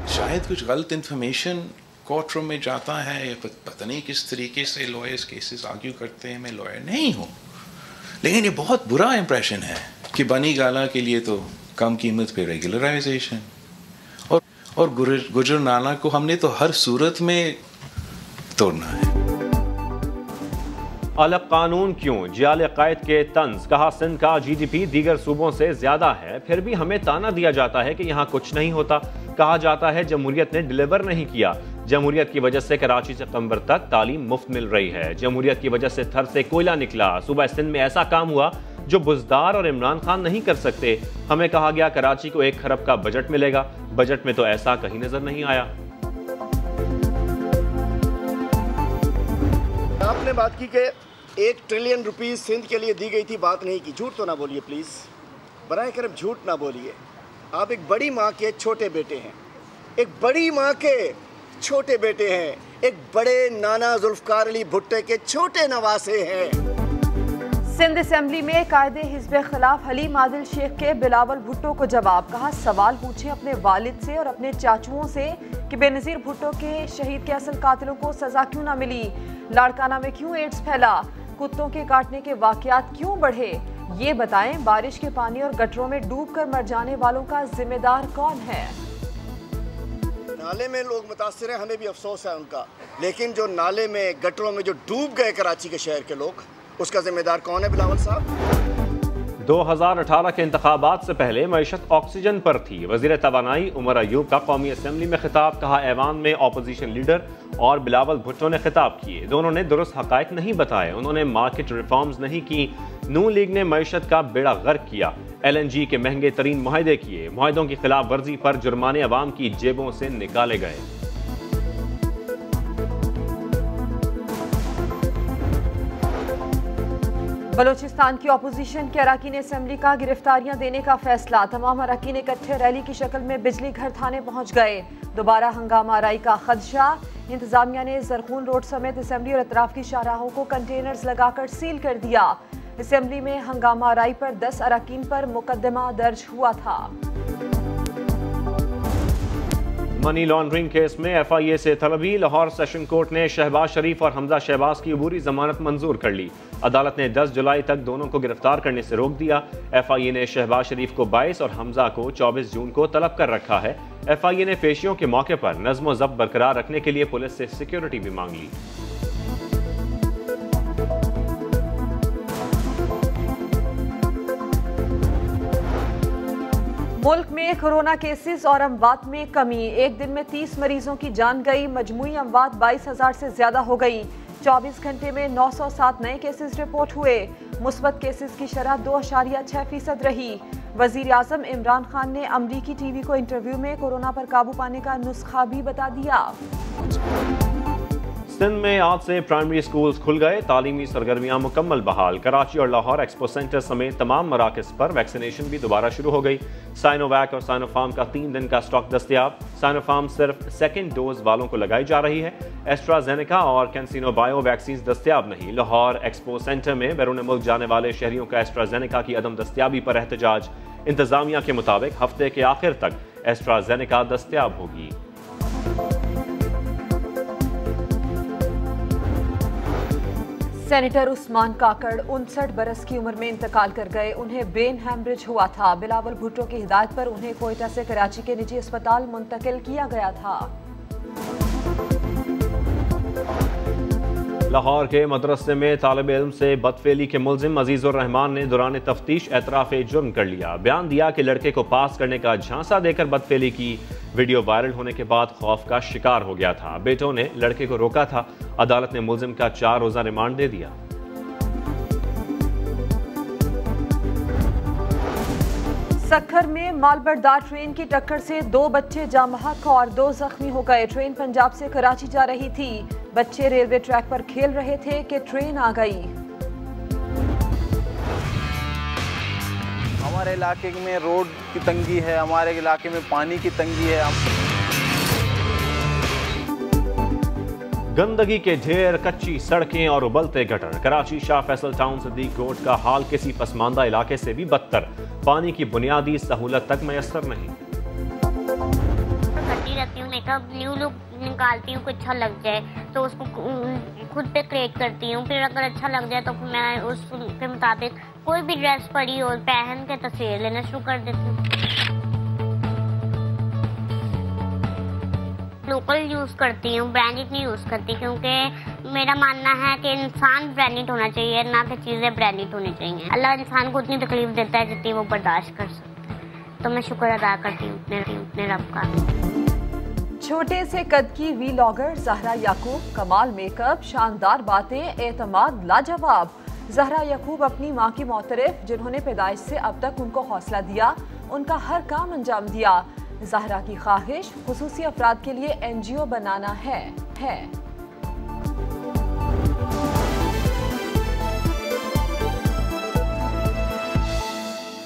शायद कुछ गलत इन्फॉर्मेशन कोर्ट रूम में जाता है या पता नहीं किस तरीके से लॉयर्स केसेस आर्ग्यू करते हैं। मैं लॉयर नहीं हूँ, लेकिन ये बहुत बुरा इंप्रेशन है कि बनी गाला के लिए तो कम कीमत पे रेगुलराइजेशन और गुजर नाला को हमने तो हर सूरत में तोड़ना है। अलग कानून क्यों? जियाल कायद के तंज। कहा सिंध का GDP दीगर सूबों से ज्यादा है, फिर भी हमें ताना दिया जाता है कि यहाँ कुछ नहीं होता। कहा जाता है जमहूरियत ने डिलीवर नहीं किया। जमहूरियत की वजह से कराची से कंबर तक तालीम मुफ्त मिल रही है। जमहूरियत की वजह से थर से कोयला निकला। सूबा सिंध में ऐसा काम हुआ जो बुज़दार और इमरान खान नहीं कर सकते। हमें कहा गया कराची को 1 खरब का बजट मिलेगा, बजट में तो ऐसा कहीं नजर नहीं आया। आपने बात की कि 1 ट्रिलियन रुपीस सिंध के लिए दी गई थी, बात नहीं की। झूठ तो ना बोलिए प्लीज, बराए करम झूठ ना बोलिए। आप एक बड़ी माँ के छोटे बेटे हैं, एक बड़ी माँ के छोटे बेटे हैं, एक बड़े नाना जुल्फकार अली भुट्टो के छोटे नवासे हैं। सिंध असेंबली में कायदे हिज़्ब खिलाफ हलीम आदिल शेख के बिलावल भुट्टो को जवाब। कहा सवाल पूछें अपने वालिद से और अपने चाचुओं से कि बेनज़ीर भुट्टो के शहीद के असल कातिलों को सजा क्यों ना मिली। लाड़काना में क्यों एड्स फैला, कुत्तों के काटने के वाकयात क्यों बढ़े, ये बताएं। बारिश के पानी और गटरों में डूब कर मर जाने वालों का जिम्मेदार कौन है। नाले में लोग मुतासिर हैं, हमें भी अफसोस है उनका, लेकिन जो नाले में गटरों में जो डूब गए कराची के शहर के लोग, उसका जिम्मेदार कौन है बिलावल साहब? 2018 के इंतखाबात से पहले मईशत ऑक्सीजन पर थी। वज़ीर तवानाई उमर अयूब का कौमी असम्बली में खिताब। कहा ऐवान में अपोजिशन लीडर और बिलावल भुट्टो ने खिताब किए। दोनों ने दुरुस्त हक़ाइक़ नहीं बताए। उन्होंने मार्केट रिफॉर्म्स नहीं की। नून लीग ने मईशत का बेड़ा गर्क किया। LNG के महंगे तरीन मुआहदे किए। मुआहदों की खिलाफ वर्जी पर जुर्माने अवाम की जेबों से निकाले गए। बलूचिस्तान की अपोजिशन के अरकान असेंबली का गिरफ्तारियां देने का फैसला। तमाम अरकान इकट्ठे रैली की शक्ल में बिजली घर थाने पहुंच गए। दोबारा हंगामा आराई का खदशा। इंतजामिया ने जरखून रोड समेत असेंबली और अतराफ की शाहराहों को कंटेनर्स लगाकर सील कर दिया। असेंबली में हंगामा आराई पर 10 अरकान पर मुकदमा दर्ज हुआ था। मनी लॉन्ड्रिंग केस में FIA से तलबी। लाहौर सेशन कोर्ट ने शहबाज शरीफ और हमजा शहबाज की अबूरी जमानत मंजूर कर ली। अदालत ने 10 जुलाई तक दोनों को गिरफ्तार करने से रोक दिया। FIA ने शहबाज शरीफ को 22 और हमजा को 24 जून को तलब कर रखा है। FIA ने पेशियों के मौके पर नज़्म ज़ब्त बरकरार रखने के लिए पुलिस से सिक्योरिटी भी मांग ली। मुल्क में कोरोना केसेस और अमवात में कमी। एक दिन में 30 मरीजों की जान गई। मजमूई अमवात 22,000 से ज्यादा हो गई। 24 घंटे में 907 नए केसेस रिपोर्ट हुए। मुस्बत केसेस की शरह 2.6% रही। वजीर आजम इमरान खान ने अमरीकी TV को इंटरव्यू में कोरोना पर काबू पाने का नुस्खा भी बता दिया। सिंध में आज से प्राइमरी स्कूल्स खुल गए। तालीमी सरगर्मियां मुकम्मल बहाल। कराची और लाहौर एक्सपो सेंटर समेत तमाम मराकज़ पर वैक्सीनेशन भी दोबारा शुरू हो गई। साइनोवैक और साइनोफार्म का 3 दिन का स्टॉक दस्तयाब। साइनोफार्म सिर्फ 2nd डोज वालों को लगाई जा रही है। एस्ट्राजेनेका और कैंसिनो बायो वैक्सीन दस्तयाब नहीं। लाहौर एक्सपो सेंटर में बैरून मुल्क जाने वाले शहरियों का एस्ट्राजेनेका की अदम दस्तयाबी पर एहतजाज। इंतजामिया के मुताबिक हफ्ते के आखिर तक एस्ट्राजेनेका दस्तयाब होगी। सेनेटर उस्मान काकड़ 59 बरस की उम्र में इंतकाल कर गए। उन्हें ब्रेन हैमरेज हुआ था। बिलावल भुट्टो की हिदायत पर उन्हें कोयटा से कराची के निजी अस्पताल मुंतकिल किया गया था। लाहौर के मदरसे में तालिब इल्म से बदफेली के मुल्जिम अजीजुर रहमान ने दौरान तफ्तीश एतराफ़ जुर्म कर लिया। बयान दिया कि लड़के को पास करने का झांसा देकर बदफेली की। वीडियो वायरल होने के बाद खौफ का शिकार हो गया था। बेटों ने लड़के को रोका था। अदालत ने मुल्जिम का 4 रोज़ा रिमांड दे दिया। सक्खर में मालबरदार ट्रेन की टक्कर से 2 बच्चे जाम बहक और 2 जख्मी हो गए। ट्रेन पंजाब से कराची जा रही थी। बच्चे रेलवे ट्रैक पर खेल रहे थे कि ट्रेन आ गई। हमारे इलाके में रोड की तंगी है, हमारे इलाके में पानी की तंगी है। गंदगी के ढेर, कच्ची सड़कें और उबलते gutter. Karachi Shah Faisal town Sadiq road का हाल किसी पसमानदा इलाके से भी बदतर। पानी की बुनियादी सहूलत तक मैसर नहीं। रहती हूँ, मेकअप न्यू लुक निकालती हूँ, कुछ अच्छा लग जाए तो उसको खुद पे क्रिएट करती हूँ। फिर अगर अच्छा लग जाए तो मैं उसके मुताबिक कोई भी ड्रेस पड़ी हो पहन के तस्वीर लेना शुरू कर देती हूँ। लोकल यूज़ करती हूँ, ब्रांडेड नहीं यूज़ करती, क्योंकि मेरा मानना है कि इंसान ब्रांडेड होना चाहिए, ना कि चीज़ें ब्रांडेड होनी चाहिए। अल्लाह इंसान को उतनी तकलीफ देता है जितनी वो बर्दाश्त कर सकता है, तो मैं शुक्र अदा करती हूँ अपने रब का। छोटे से कद की वीलॉगर ज़हरा याकूब, कमाल मेकअप, शानदार बातें, एतमाद लाजवाब। ज़हरा याकूब अपनी माँ की मोतरफ, जिन्होंने पैदाइश से अब तक उनको हौसला दिया, उनका हर काम अंजाम दिया। ज़हरा की ख्वाहिश खुसूसी अफराद के लिए NGO बनाना है।